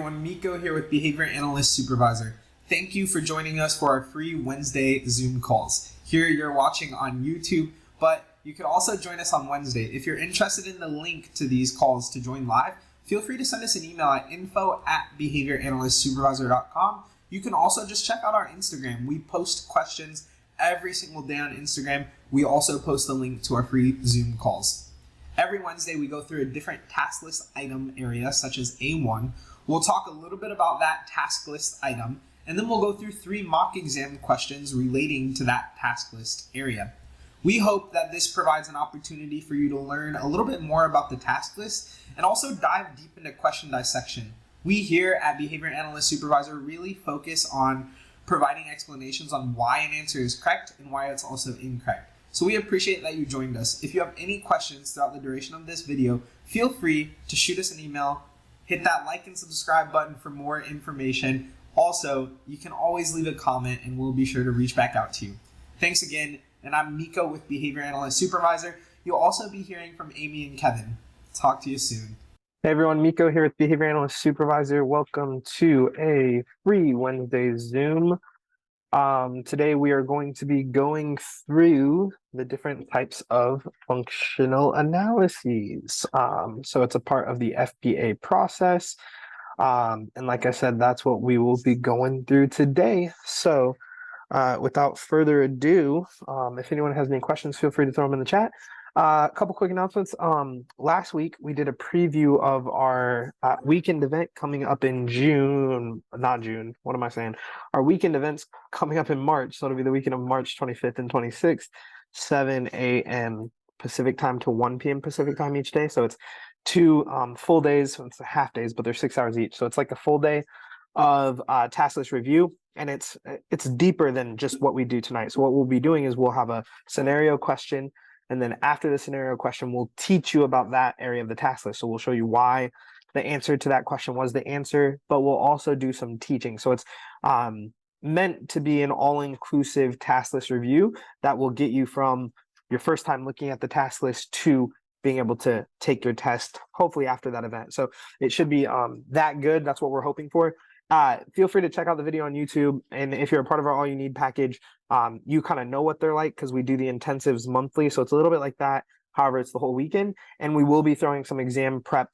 everyone, Miko here with Behavior Analyst Supervisor. Thank you for joining us for our free Wednesday Zoom calls. Here you're watching on YouTube, but you could also join us on Wednesday. If you're interested in the link to these calls to join live, feel free to send us an email at info@behavioranalystsupervisor.com. You can also just check out our Instagram. We post questions every single day on Instagram. We also post the link to our free Zoom calls. Every Wednesday, we go through a different task list item area, such as A1. We'll talk a little bit about that task list item, and then we'll go through 3 mock exam questions relating to that task list area. We hope that this provides an opportunity for you to learn a little bit more about the task list and also dive deep into question dissection. We here at Behavior Analyst Supervisor really focus on providing explanations on why an answer is correct and why it's also incorrect. So we appreciate that you joined us. If you have any questions throughout the duration of this video, feel free to shoot us an email, hit that like and subscribe button for more information. Also, you can always leave a comment and we'll be sure to reach back out to you. Thanks again, and I'm Miko with Behavior Analyst Supervisor. You'll also be hearing from Amy and Kevin. Talk to you soon. Hey everyone, Miko here with Behavior Analyst Supervisor. Welcome to a free Wednesday Zoom. Today we are going to be going through the different types of functional analyses. So it's a part of the FBA process. And like I said, that's what we will be going through today. So without further ado, if anyone has any questions, feel free to throw them in the chat. A couple quick announcements. Last week we did a preview of our weekend event coming up in June, not June, what am I saying? Our weekend events coming up in March. So it'll be the weekend of March 25th and 26th, 7 a.m. Pacific time to 1 p.m. Pacific time each day. So it's 2 full days, it's half days, but they're 6 hours each. So it's like a full day of task list review, and it's deeper than just what we do tonight. So what we'll be doing is we'll have a scenario question, and then after the scenario question, we'll teach you about that area of the task list. So we'll show you why the answer to that question was the answer, but we'll also do some teaching. So it's meant to be an all-inclusive task list review that will get you from your first time looking at the task list to being able to take your test, hopefully after that event. So it should be that good. That's what we're hoping for. Feel free to check out the video on YouTube. And if you're a part of our All You Need package, you kind of know what they're like because we do the intensives monthly. So it's a little bit like that. However, it's the whole weekend. And we will be throwing some exam prep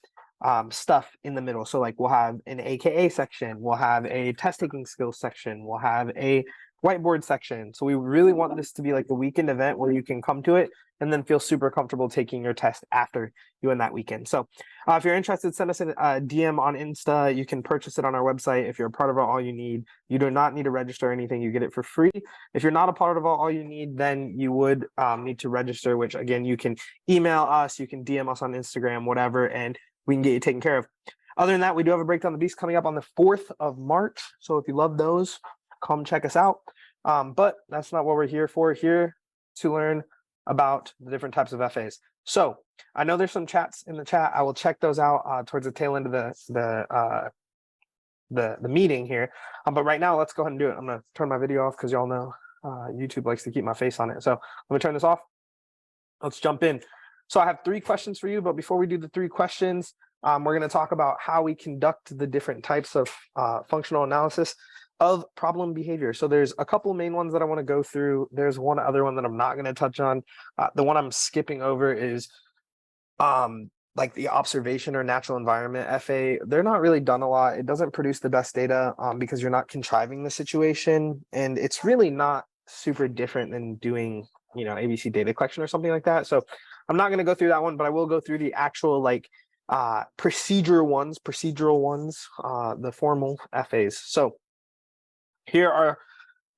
stuff in the middle. So like we'll have an AKA section, we'll have a test taking skills section, we'll have a whiteboard section. So we really want this to be like a weekend event where you can come to it and then feel super comfortable taking your test after you end that weekend. So if you're interested, send us a DM on Insta. You can purchase it on our website. If you're a part of our All You Need, you do not need to register or anything. You get it for free. If you're not a part of our All You Need, then you would need to register, which again, you can email us, you can DM us on Instagram, whatever, and we can get you taken care of. Other than that, we do have a Breakdown the Beast coming up on the 4th of March. So if you love those, come check us out. But that's not what we're here for. Here to learn about the different types of FAs. So I know there's some chats in the chat. I will check those out towards the tail end of the meeting here. But right now, let's go ahead and do it. I'm gonna turn my video off because y'all know YouTube likes to keep my face on it. So let me turn this off. Let's jump in. So I have 3 questions for you, but before we do the 3 questions, we're gonna talk about how we conduct the different types of functional analysis of problem behavior. So there's a couple main ones that I want to go through. There's one other one that I'm not going to touch on. The one I'm skipping over is like the observation or natural environment FA. They're not really done a lot. It doesn't produce the best data because you're not contriving the situation, and it's really not super different than doing, you know, ABC data collection or something like that. So I'm not going to go through that one, but I will go through the actual like procedural ones, the formal FAs. So here are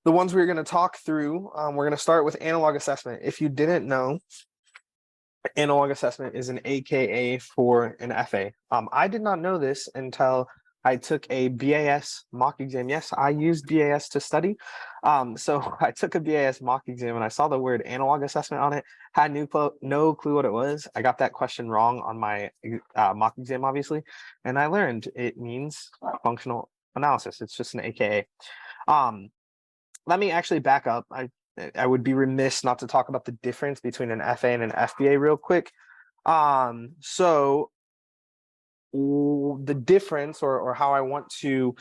the ones we're going to talk through. We're going to start with analog assessment. If you didn't know, analog assessment is an AKA for an FA. I did not know this until I took a BAS mock exam. Yes, I used BAS to study. So I took a BAS mock exam and I saw the word analog assessment on it. Had no clue what it was. I got that question wrong on my mock exam, obviously. And I learned it means functional analysis. It's just an AKA. Let me actually back up. I would be remiss not to talk about the difference between an FA and an FBA real quick. So the difference or how I want to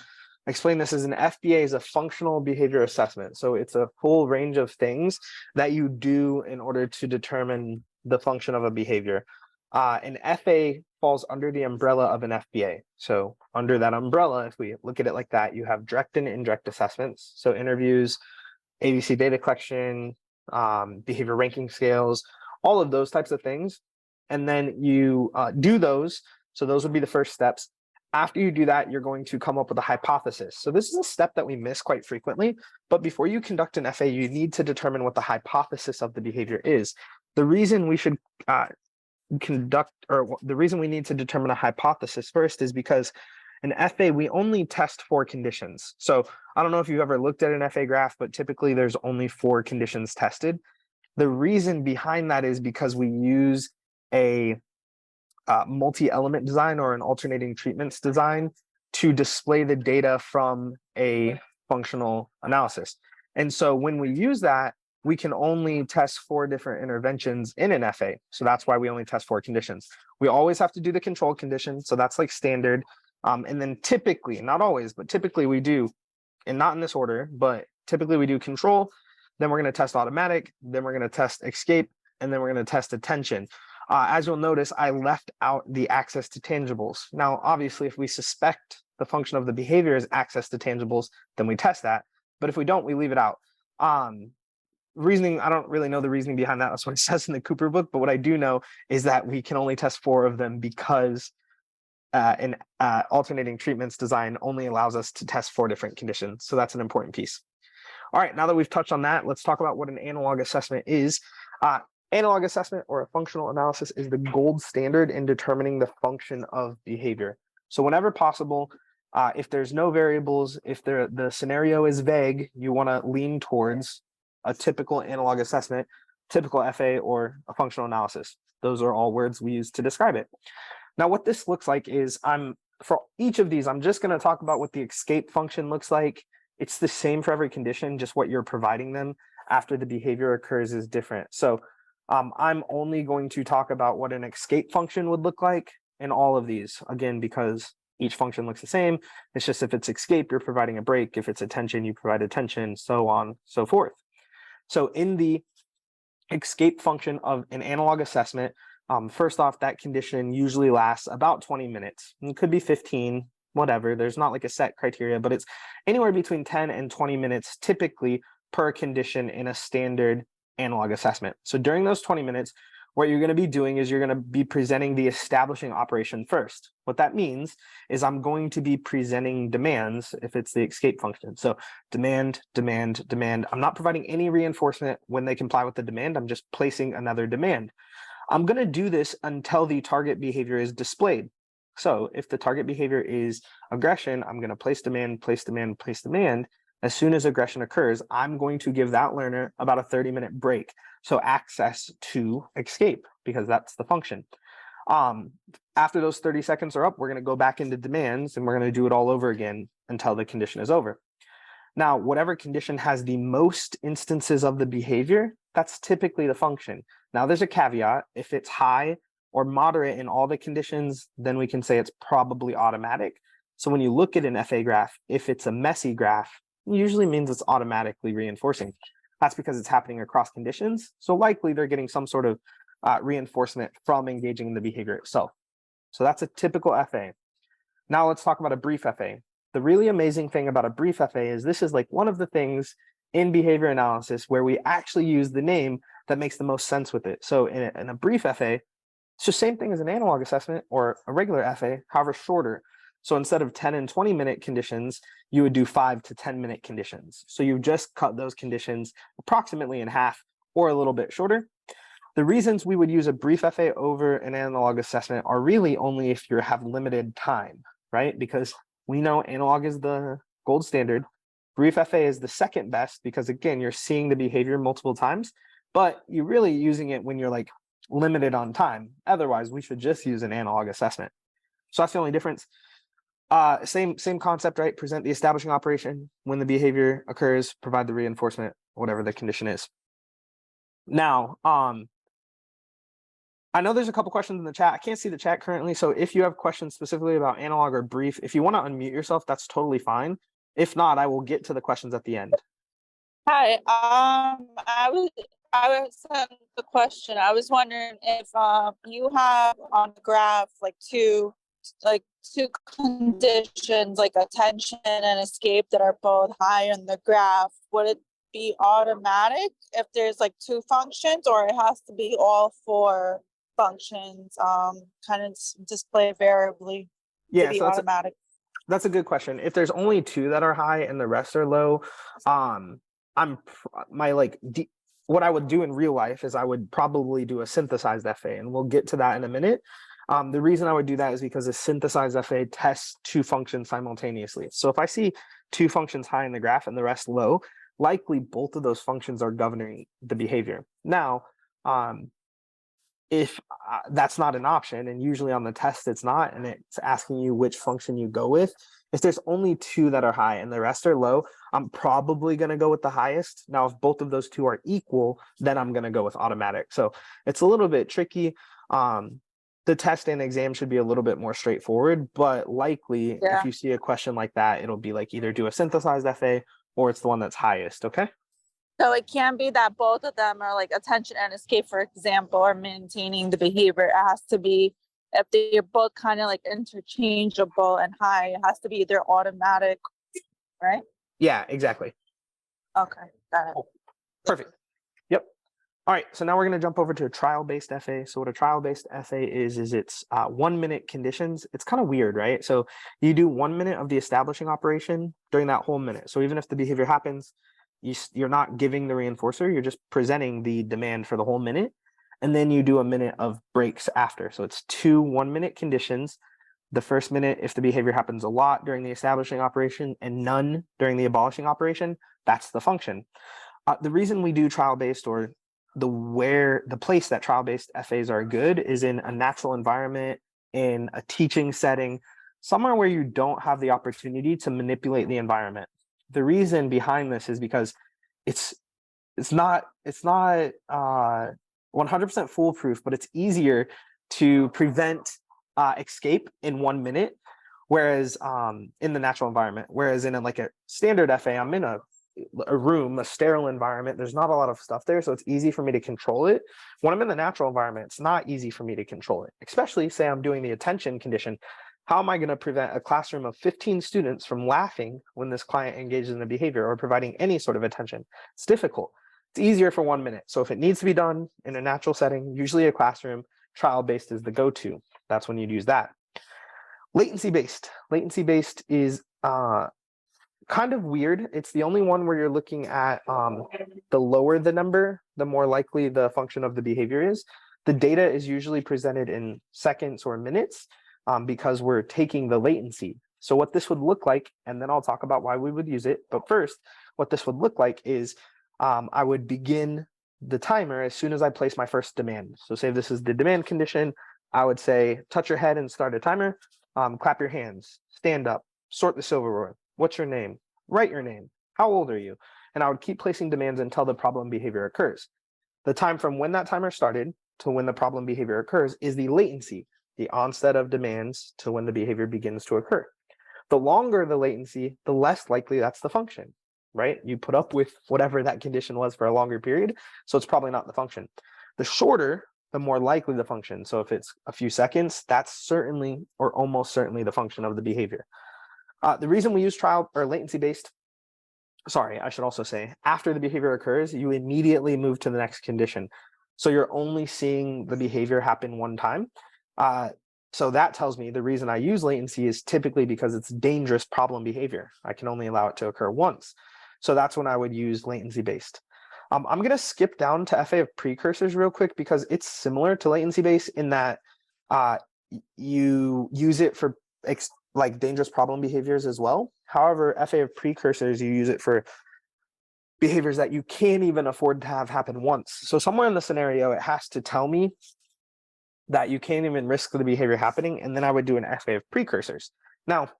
explain this is an FBA is a functional behavior assessment. So it's a full range of things that you do in order to determine the function of a behavior. An FA falls under the umbrella of an FBA. So under that umbrella, if we look at it like that, you have direct and indirect assessments. So interviews, ABC data collection, behavior ranking scales, all of those types of things. And then you do those. So those would be the first steps. After you do that, you're going to come up with a hypothesis. So this is a step that we miss quite frequently. But before you conduct an FA, you need to determine what the hypothesis of the behavior is. The reason we should the reason we need to determine a hypothesis first is because an FA, we only test 4 conditions. So I don't know if you've ever looked at an FA graph, but typically there's only 4 conditions tested. The reason behind that is because we use a multi-element design or an alternating treatments design to display the data from a functional analysis. And so when we use that, we can only test 4 different interventions in an FA. So that's why we only test 4 conditions. We always have to do the control condition. So that's like standard. And then typically, not always, but typically we do, and not in this order, but typically we do control, then we're going to test automatic, then we're going to test escape, and then we're going to test attention. As you'll notice, I left out the access to tangibles. Now, obviously, if we suspect the function of the behavior is access to tangibles, then we test that. But if we don't, we leave it out. Reasoning, I don't really know the reasoning behind that. That's what it says in the Cooper book. But what I do know is that we can only test 4 of them because an alternating treatments design only allows us to test 4 different conditions. So that's an important piece. All right, now that we've touched on that, let's talk about what an analog assessment is. Analog assessment or a functional analysis is the gold standard in determining the function of behavior. So whenever possible, if there's no variables, if the scenario is vague, you want to lean towards a typical analog assessment, typical FA, or a functional analysis. Those are all words we use to describe it. Now, what this looks like is for each of these, I'm just going to talk about what the escape function looks like. It's the same for every condition, just what you're providing them after the behavior occurs is different. So I'm only going to talk about what an escape function would look like in all of these, again, because each function looks the same. It's just if it's escape, you're providing a break. If it's attention, you provide attention, so on, so forth. So in the escape function of an analog assessment, first off, that condition usually lasts about 20 minutes. It could be 15, whatever. There's not like a set criteria, but it's anywhere between 10 and 20 minutes typically per condition in a standard analog assessment. So during those 20 minutes, what you're going to be doing is you're going to be presenting the establishing operation first. What that means is I'm going to be presenting demands if it's the escape function. So demand, demand, demand. I'm not providing any reinforcement when they comply with the demand. I'm just placing another demand. I'm going to do this until the target behavior is displayed. So if the target behavior is aggression, I'm going to place demand, place demand, place demand. As soon as aggression occurs, I'm going to give that learner about a 30-minute break. So access to escape, because that's the function. After those 30 seconds are up, we're going to go back into demands and we're going to do it all over again until the condition is over. Now, whatever condition has the most instances of the behavior, that's typically the function. Now, there's a caveat. If it's high or moderate in all the conditions, then we can say it's probably automatic. So when you look at an FA graph, if it's a messy graph, it usually means it's automatically reinforcing. That's because it's happening across conditions. So likely they're getting some sort of reinforcement from engaging in the behavior itself. So that's a typical FA. Now let's talk about a brief FA. The really amazing thing about a brief FA is this is like one of the things in behavior analysis where we actually use the name that makes the most sense with it. So in a brief FA, it's the same thing as an analog assessment or a regular FA, however shorter. So instead of 10 and 20-minute conditions, you would do 5 to 10-minute conditions. So you just cut those conditions approximately in half or a little bit shorter. The reasons we would use a brief FA over an analog assessment are really only if you have limited time, right? Because we know analog is the gold standard. Brief FA is the second best because, again, you're seeing the behavior multiple times, but you're really using it when you're like limited on time. Otherwise, we should just use an analog assessment. So that's the only difference. Same concept, right? Present the establishing operation. When the behavior occurs, provide the reinforcement, whatever the condition is. Now, I know there's a couple questions in the chat. I can't see the chat currently, so if you have questions specifically about analog or brief, if you want to unmute yourself, that's totally fine. If not, I will get to the questions at the end. Hi, I was sent the question. I was wondering if you have on the graph two conditions like attention and escape that are both high in the graph. Would it be automatic if there's like two functions, or it has to be all four functions kind of display variably to be automatic? That's a good question. If there's only two that are high and the rest are low, what I would do in real life is I would probably do a synthesized FA, and we'll get to that in a minute. The reason I would do that is because a synthesized FA tests two functions simultaneously. So if I see two functions high in the graph and the rest low, likely both of those functions are governing the behavior. Now, if that's not an option, and usually on the test it's not, and it's asking you which function you go with, if there's only two that are high and the rest are low, I'm probably going to go with the highest. Now, if both of those two are equal, then I'm going to go with automatic. So it's a little bit tricky. The test and exam should be a little bit more straightforward, but likely if you see a question like that, it'll be like either do a synthesized FA or it's the one that's highest, okay? So it can be that both of them are like attention and escape, for example, or maintaining the behavior. It has to be, if they're both kind of like interchangeable and high, it has to be either automatic, right? Yeah, exactly. Okay, got it. Cool. Perfect. Yep. All right, so now we're going to jump over to a trial-based FA. So what a trial-based FA is it's 1 minute conditions. It's kind of weird, right? So you do 1 minute of the establishing operation during that whole minute. So even if the behavior happens, you're not giving the reinforcer, you're just presenting the demand for the whole minute. And then you do a minute of breaks after. So it's 2 1 minute conditions. The first minute, if the behavior happens a lot during the establishing operation and none during the abolishing operation, that's the function. The reason we do trial-based, or the place that trial-based FAs are good, is in a natural environment, in a teaching setting, somewhere where you don't have the opportunity to manipulate the environment. The reason behind this is because it's not 100% foolproof, but it's easier to prevent escape in 1 minute, whereas in the natural environment. Whereas in like a standard FA, I'm in a room, a sterile environment. There's not a lot of stuff there, so it's easy for me to control it. When I'm in the natural environment, it's not easy for me to control it. Especially, say I'm doing the attention condition. How am I going to prevent a classroom of 15 students from laughing when this client engages in a behavior or providing any sort of attention? It's difficult. It's easier for 1 minute. So if it needs to be done in a natural setting, usually a classroom, trial-based is the go-to. That's when you'd use that. Latency-based. Latency-based is kind of weird. It's the only one where you're looking at the lower the number, the more likely the function of the behavior is. The data is usually presented in seconds or minutes because we're taking the latency. So what this would look like, and then I'll talk about why we would use it. But first, what this would look like is I would begin the timer as soon as I place my first demand. So say this is the demand condition. I would say, touch your head and start a timer. Clap your hands, stand up, sort the silverware. What's your name? Write your name. How old are you? And I would keep placing demands until the problem behavior occurs. The time from when that timer started to when the problem behavior occurs is the latency, the onset of demands to when the behavior begins to occur. The longer the latency, the less likely that's the function, right? You put up with whatever that condition was for a longer period, so it's probably not the function. The shorter, the more likely the function. So if it's a few seconds, that's certainly or almost certainly the function of the behavior. The reason we use trial or latency-based, sorry, I should also say, after the behavior occurs, you immediately move to the next condition. So you're only seeing the behavior happen one time. So that tells me the reason I use latency is typically because it's dangerous problem behavior. I can only allow it to occur once. So that's when I would use latency-based. I'm going to skip down to FA of precursors real quick because it's similar to latency-based in that you use it for like dangerous problem behaviors as well. However, FA of precursors, you use it for behaviors that you can't even afford to have happen once. So somewhere in the scenario, it has to tell me that you can't even risk the behavior happening, and then I would do an FA of precursors. Now,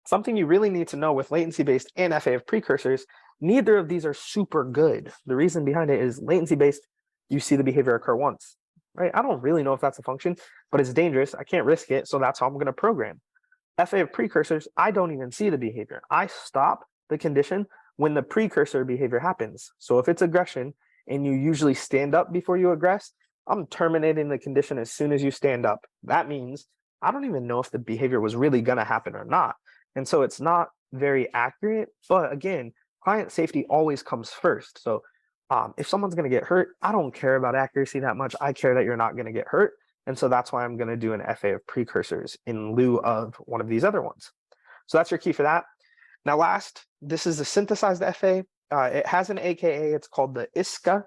something you really need to know with latency-based and FA of precursors, neither of these are super good. The reason behind it is latency-based, you see the behavior occur once. right? I don't really know if that's a function, but it's dangerous. I can't risk it, so that's how I'm going to program. FA of precursors, I don't even see the behavior. I stop the condition when the precursor behavior happens. So if it's aggression and you usually stand up before you aggress, I'm terminating the condition as soon as you stand up. That means I don't even know if the behavior was really going to happen or not. And so it's not very accurate. But again, client safety always comes first. So if someone's going to get hurt, I don't care about accuracy that much. I care that you're not going to get hurt. And so that's why I'm going to do an FA of precursors in lieu of one of these other ones. So that's your key for that. Now last, this is a synthesized FA. It has an AKA, it's called the ISCA,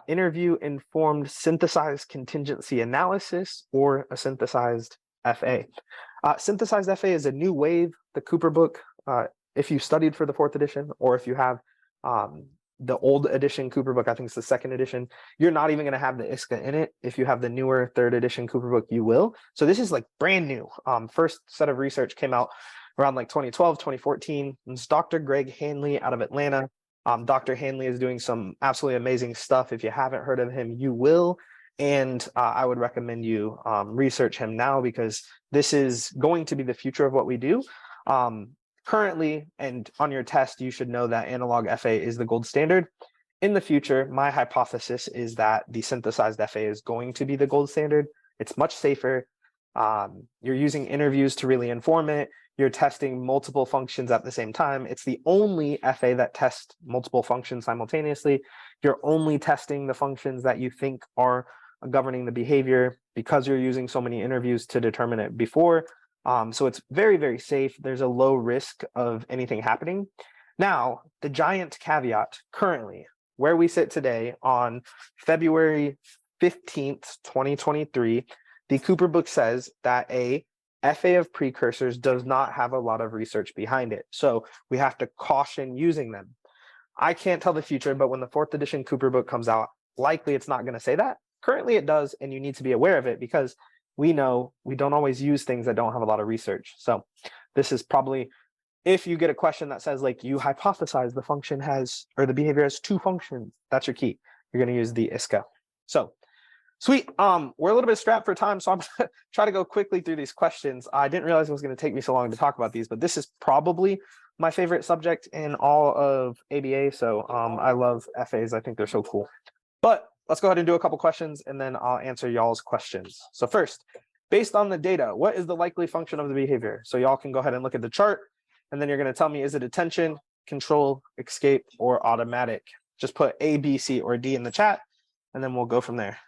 Interview Informed Synthesized Contingency Analysis, or a synthesized FA. Synthesized FA is a new wave, the Cooper book. If you studied for the 4th edition, or if you have the old edition Cooper book, I think it's the 2nd edition, you're not even going to have the ISCA in it. If you have the newer 3rd edition Cooper book, you will. So this is like brand new. First set of research came out around like 2012, 2014. It's Dr. Greg Hanley out of Atlanta. Dr. Hanley is doing some absolutely amazing stuff. If you haven't heard of him, you will. And I would recommend you research him now, because this is going to be the future of what we do. Currently, and on your test, you should know that analog FA is the gold standard. In the future, my hypothesis is that the synthesized FA is going to be the gold standard. It's much safer. You're using interviews to really inform it. You're testing multiple functions at the same time. It's the only FA that tests multiple functions simultaneously. You're only testing the functions that you think are governing the behavior, because you're using so many interviews to determine it before. So it's very, very safe. There's a low risk of anything happening. Now, the giant caveat currently, where we sit today on February 15th, 2023, the Cooper book says that a FA of precursors does not have a lot of research behind it. So we have to caution using them. I can't tell the future, but when the 4th edition Cooper book comes out, likely it's not going to say that. Currently it does, and you need to be aware of it, because we know we don't always use things that don't have a lot of research. So this is probably, if you get a question that says like you hypothesize the function has, or the behavior has 2 functions, that's your key. You're going to use the ISCA. So sweet. We're a little bit strapped for time, so I'm going to try to go quickly through these questions. I didn't realize it was going to take me so long to talk about these, but this is probably my favorite subject in all of ABA. So I love FAs. I think they're so cool. But let's go ahead and do a couple questions, and then I'll answer y'all's questions. So first, based on the data, what is the likely function of the behavior? So y'all can go ahead and look at the chart, and then you're going to tell me, is it attention, control, escape, or automatic? Just put A, B, C, or D in the chat, and then we'll go from there.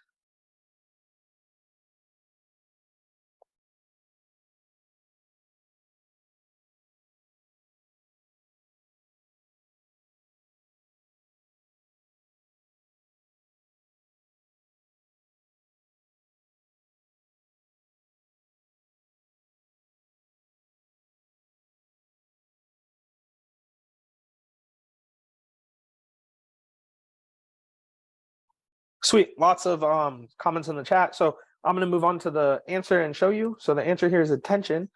Sweet, lots of comments in the chat. So I'm going to move on to the answer and show you. So the answer here is attention.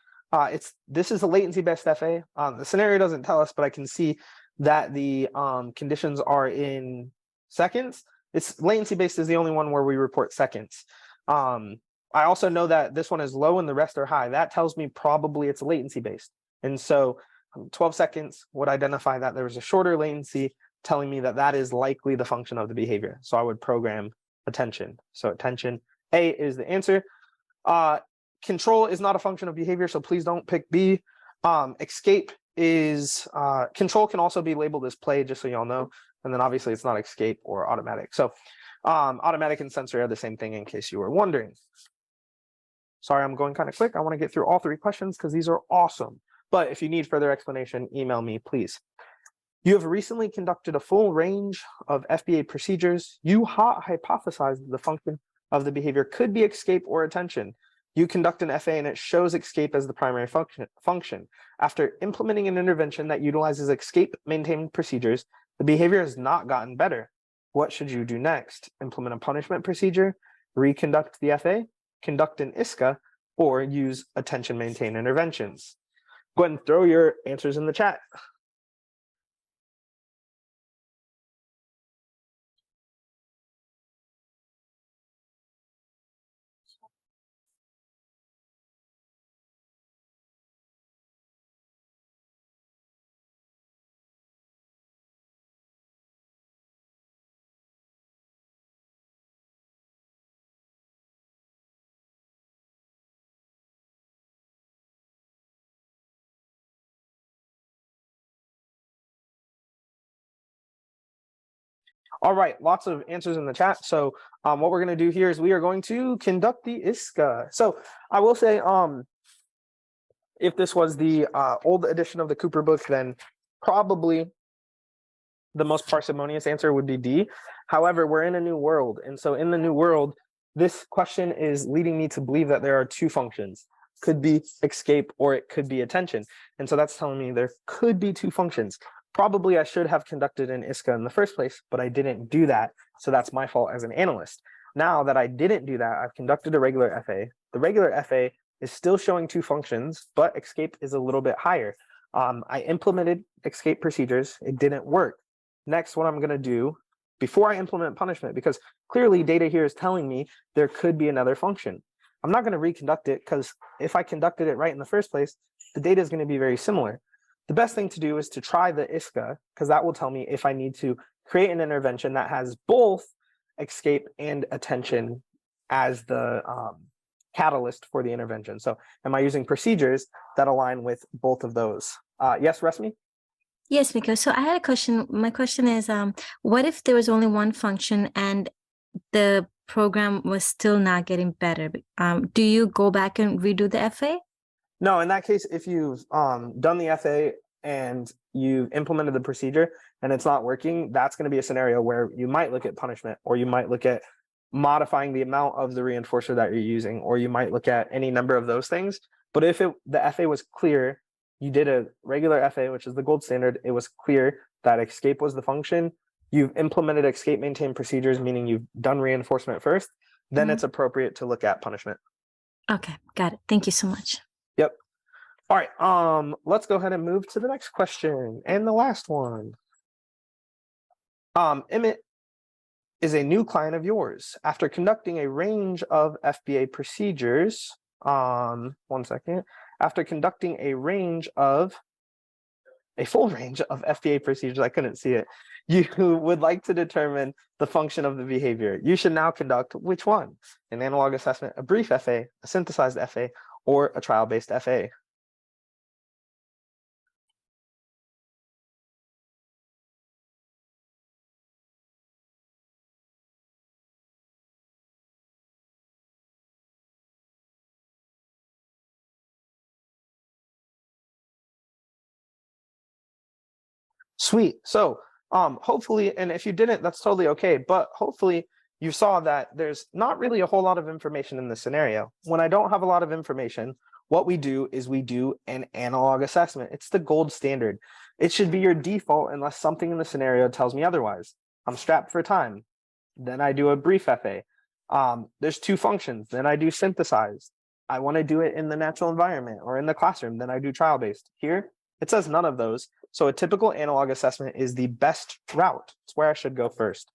This is a latency-based FA. The scenario doesn't tell us, but I can see that the conditions are in seconds. It's latency-based is the only one where we report seconds. I also know that this one is low and the rest are high. That tells me probably it's latency-based. And so 12 seconds would identify that there was a shorter latency, telling me that that is likely the function of the behavior. So I would program attention. So attention, A is the answer. Control is not a function of behavior, so please don't pick B. Escape is, control can also be labeled as play, just so y'all know. And then obviously it's not escape or automatic. So automatic and sensory are the same thing, in case you were wondering. Sorry, I'm going kind of quick. I want to get through all 3 questions because these are awesome. But if you need further explanation, email me, please. You have recently conducted a full range of FBA procedures. You hypothesized the function of the behavior could be escape or attention. You conduct an FA and it shows escape as the primary function. After implementing an intervention that utilizes escape maintained procedures, the behavior has not gotten better. What should you do next? Implement a punishment procedure, reconduct the FA, conduct an ISCA, or use attention maintained interventions? Go ahead and throw your answers in the chat. All right, lots of answers in the chat. So what we're going to do here is we are going to conduct the ISCA. So I will say, if this was the old edition of the Cooper book, then probably the most parsimonious answer would be D. However, we're in a new world. And so in the new world, this question is leading me to believe that there are two functions. Could be escape or it could be attention. And so that's telling me there could be two functions. Probably I should have conducted an ISCA in the first place, but I didn't do that. So that's my fault as an analyst. Now that I didn't do that, I've conducted a regular FA. The regular FA is still showing two functions, but escape is a little bit higher. I implemented escape procedures. It didn't work. Next, what I'm going to do before I implement punishment, because clearly data here is telling me there could be another function. I'm not going to reconduct it because if I conducted it right in the first place, the data is going to be very similar. The best thing to do is to try the ISCA, because that will tell me if I need to create an intervention that has both escape and attention as the catalyst for the intervention. So am I using procedures that align with both of those? Yes, Resmi? Yes, Miko. So I had a question. My question is, what if there was only one function and the program was still not getting better? Do you go back and redo the FA? No, in that case, if you've done the FA and you've implemented the procedure and it's not working, that's going to be a scenario where you might look at punishment, or you might look at modifying the amount of the reinforcer that you're using, or you might look at any number of those things. But if the FA was clear, you did a regular FA, which is the gold standard, it was clear that escape was the function, you've implemented escape maintain procedures, meaning you've done reinforcement first, then it's appropriate to look at punishment. Okay, got it. Thank you so much. Yep. All right, let's go ahead and move to the next question and the last one. Emmett is a new client of yours. After conducting a range of FBA procedures, one second. After conducting a full range of FBA procedures, I couldn't see it, you would like to determine the function of the behavior. You should now conduct which one? An analog assessment, a brief FA, a synthesized FA, or a trial-based FA? Sweet. So hopefully, and if you didn't, that's totally okay, but hopefully you saw that there's not really a whole lot of information in this scenario. When I don't have a lot of information, what we do is we do an analog assessment. It's the gold standard. It should be your default unless something in the scenario tells me otherwise. I'm strapped for time. Then I do a brief FA. There's two functions. Then I do synthesized. I want to do it in the natural environment or in the classroom. Then I do trial-based. Here, it says none of those. So a typical analog assessment is the best route. It's where I should go first.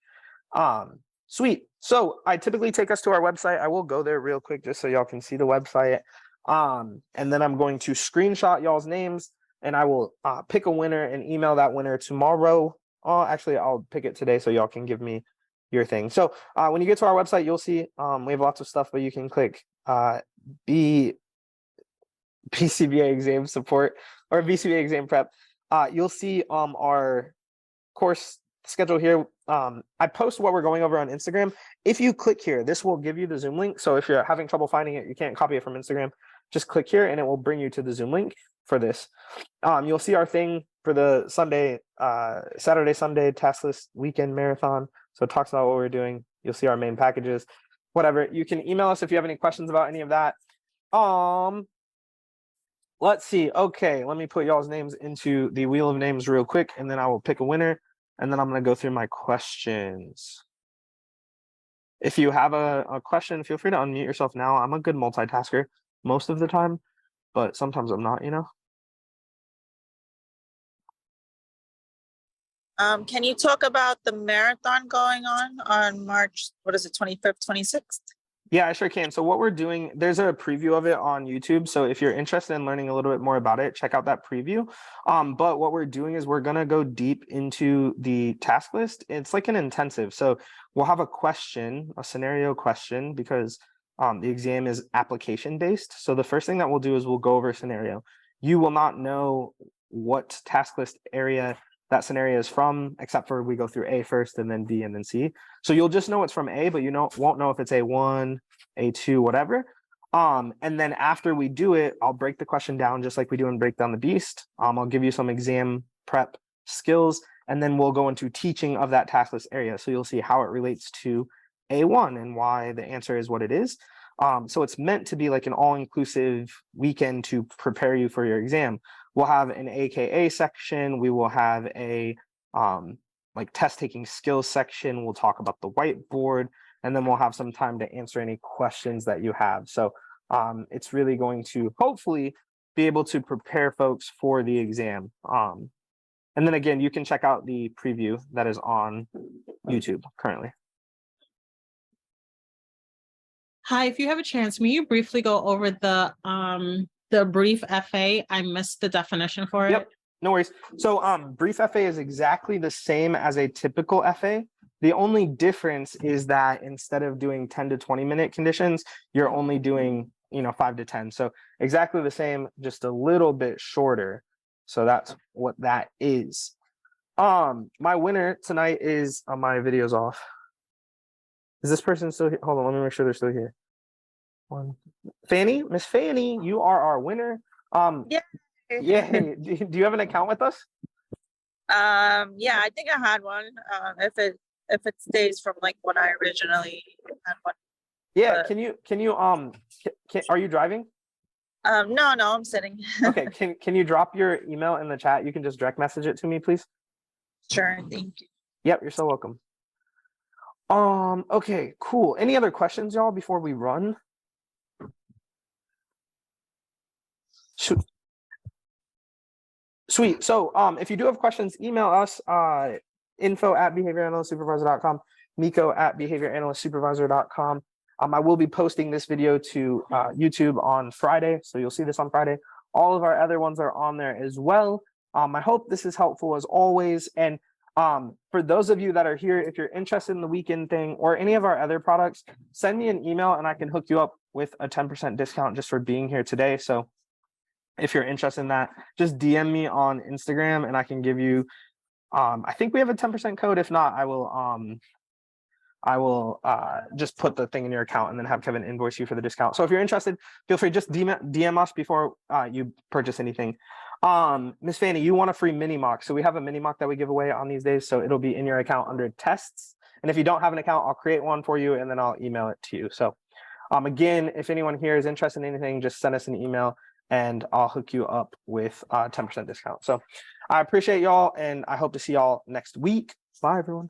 Sweet. So I typically take us to our website. I will go there real quick just so y'all can see the website. And then I'm going to screenshot y'all's names, and I will pick a winner and email that winner tomorrow. Actually, I'll pick it today so y'all can give me your thing. So when you get to our website, you'll see we have lots of stuff, but you can click BCBA exam support or BCBA exam prep. You'll see our course schedule here. I post what we're going over on Instagram. If you click here, this will give you the Zoom link. So if you're having trouble finding it, you can't copy it from Instagram, just click here and it will bring you to the Zoom link for this. You'll see our thing for the Saturday, Sunday task list weekend marathon. So it talks about what we're doing. You'll see our main packages, whatever. You can email us if you have any questions about any of that. Let's see. Okay, let me put y'all's names into the wheel of names real quick, and then I will pick a winner, and then I'm going to go through my questions. If you have a question, feel free to unmute yourself now. I'm a good multitasker most of the time, but sometimes I'm not, you know? Can you talk about the marathon going on March, 25th, 26th? Yeah, I sure can. So what we're doing, there's a preview of it on YouTube. So if you're interested in learning a little bit more about it, check out that preview. But what we're doing is we're going to go deep into the task list. It's like an intensive. So we'll have a question, a scenario question, because the exam is application based. So the first thing that we'll do is we'll go over a scenario. You will not know what task list area that scenario is from, except for we go through A first and then B and then C. So you'll just know it's from A, but you won't know if it's A1, A2, whatever. And then after we do it, I'll break the question down just like we do in Break Down the Beast. I'll give you some exam prep skills, and then we'll go into teaching of that task list area. So you'll see how it relates to A1 and why the answer is what it is. So it's meant to be like an all-inclusive weekend to prepare you for your exam. We'll have an AKA section. We will have a like test taking skills section. We'll talk about the whiteboard, and then we'll have some time to answer any questions that you have. So it's really going to hopefully be able to prepare folks for the exam. And then again, you can check out the preview that is on YouTube currently. Hi, if you have a chance, may you briefly go over the brief FA? I missed the definition for it. Yep, no worries. So brief FA is exactly the same as a typical FA. The only difference is that instead of doing 10 to 20 minute conditions, you're only doing 5 to 10. So exactly the same, just a little bit shorter. So that's what that is. My winner tonight is my video's off. Is this person still here? Hold on, let me make sure they're still here. Fanny, Miss Fanny, you are our winner. Yeah. Do you have an account with us? Yeah, I think I had one. If it stays from like when I originally had one. Yeah, but, can you are you driving? No, I'm sitting. Okay, can you drop your email in the chat? You can just direct message it to me, please. Sure, thank you. Yep, you're so welcome. Okay, cool. Any other questions, y'all, before we run? Sweet. So if you do have questions, email us info@behavioranalystsupervisor.com, miko@behavioranalystsupervisor.com. I will be posting this video to YouTube on Friday, so you'll see this on Friday. All of our other ones are on there as well. I hope this is helpful as always. And for those of you that are here, if you're interested in the weekend thing or any of our other products, send me an email and I can hook you up with a 10% discount just for being here today. So if you're interested in that, just DM me on Instagram and I can give you, I think we have a 10% code. If not, I will just put the thing in your account and then have Kevin invoice you for the discount. So if you're interested, feel free, just DM us before you purchase anything. Miss Fanny, you want a free mini mock. So we have a mini mock that we give away on these days. So it'll be in your account under tests. And if you don't have an account, I'll create one for you and then I'll email it to you. So again, if anyone here is interested in anything, just send us an email and I'll hook you up with a 10% discount. So I appreciate y'all and I hope to see y'all next week. Bye, everyone.